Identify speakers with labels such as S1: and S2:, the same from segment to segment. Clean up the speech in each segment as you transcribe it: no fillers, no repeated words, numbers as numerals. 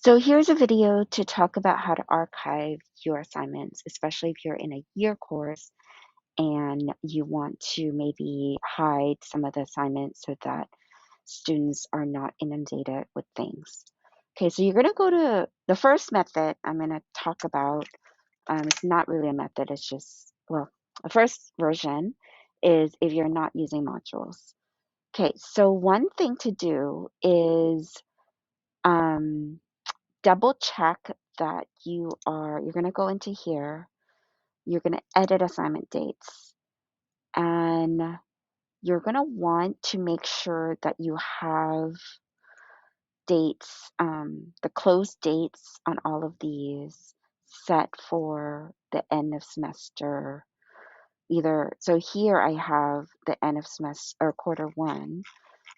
S1: So here's a video to talk about how to archive your assignments, especially if you're in a year course and you want to maybe hide some of the assignments so that students are not inundated with things. Okay, so you're going to go to the first method I'm going to talk about. It's not really a method, it's just, well, the first version is if you're not using modules. Okay, so one thing to do is um, double check that you're going to go into here, you're going to edit assignment dates, and you're going to want to make sure that you have dates, the close dates on all of these set for the end of semester. Either, so here I have the end of semester or quarter one,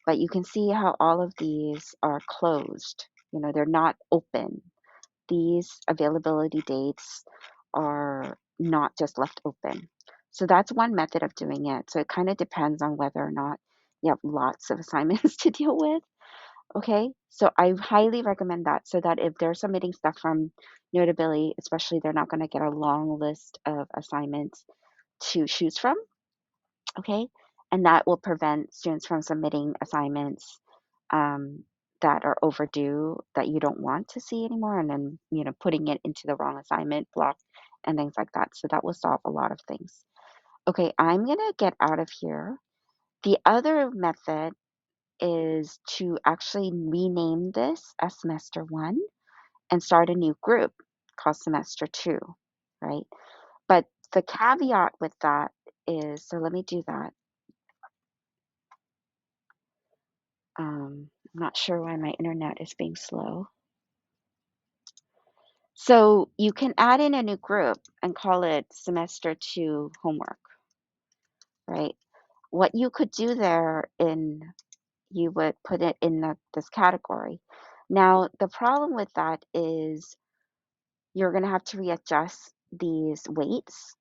S1: but you can see how all of these are closed. They're not open. These availability dates are not just left open. So that's one method of doing it. So it kind of depends on whether or not you have lots of assignments to deal with. Okay, so I highly recommend that so that if they're submitting stuff from Notability, especially, they're not going to get a long list of assignments to choose from. Okay, and that will prevent students from submitting assignments um, that are overdue that you don't want to see anymore, and then putting it into the wrong assignment block and things like that. So that will solve a lot of things. Okay, I'm gonna get out of here. The other method is to actually rename this as semester one and start a new group called semester two, right? But the caveat with that is, so let me do that. I'm not sure why my internet is being slow. So you can add in a new group and call it semester two homework, right? What you could do there you would put it in this category. Now, the problem with that is you're going to have to readjust these weights,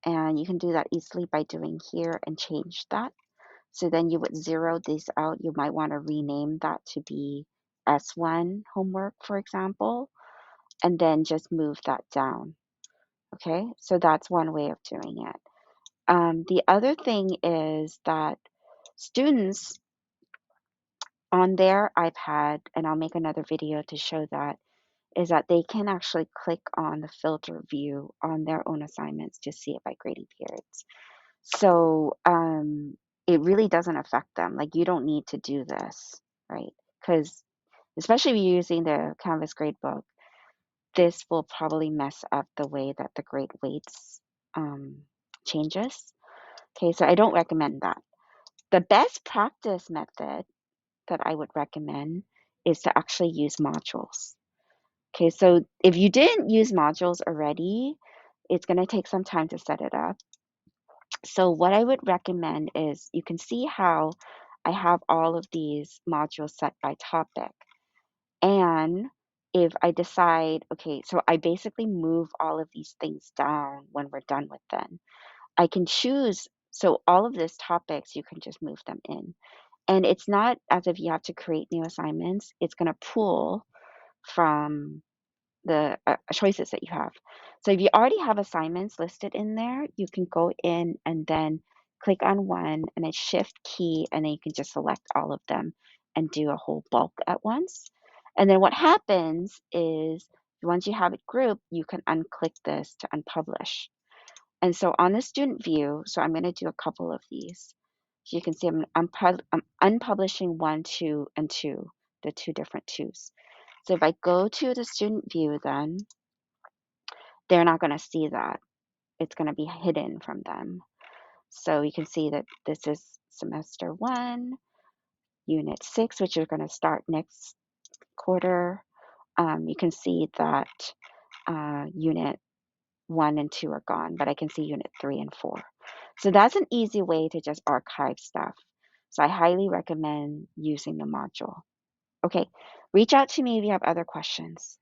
S1: and you can do that easily by doing here and change that. So then you would zero these out. You might want to rename that to be S1 homework, for example, and then just move that down. Okay, so that's one way of doing it. The other thing is that students on their iPad, and I'll make another video to show that, is that they can actually click on the filter view on their own assignments to see it by grading periods. So it really doesn't affect them. Like, you don't need to do this, right? Because especially if you're using the Canvas gradebook, this will probably mess up the way that the grade weights changes. Okay, so I don't recommend that. The best practice method that I would recommend is to actually use modules. Okay, so if you didn't use modules already, it's going to take some time to set it up. So what I would recommend is, you can see how I have all of these modules set by topic. And if I decide, okay, so I basically move all of these things down when we're done with them. I can choose, so all of these topics, you can just move them in. And it's not as if you have to create new assignments. It's going to pull from the choices that you have. So if you already have assignments listed in there, you can go in and then click on one and then shift key, and then you can just select all of them and do a whole bulk at once. And then what happens is, once you have it grouped, you can unclick this to unpublish. And so on the student view, so I'm going to do a couple of these. So you can see I'm unpublishing 1, 2, and 2, the two different twos. So if I go to the student view, then they're not going to see that. It's going to be hidden from them. So you can see that this is semester 1, unit 6, which are going to start next quarter. You can see that unit 1 and 2 are gone, but I can see unit 3 and 4. So that's an easy way to just archive stuff. So I highly recommend using the module. Okay, reach out to me if you have other questions.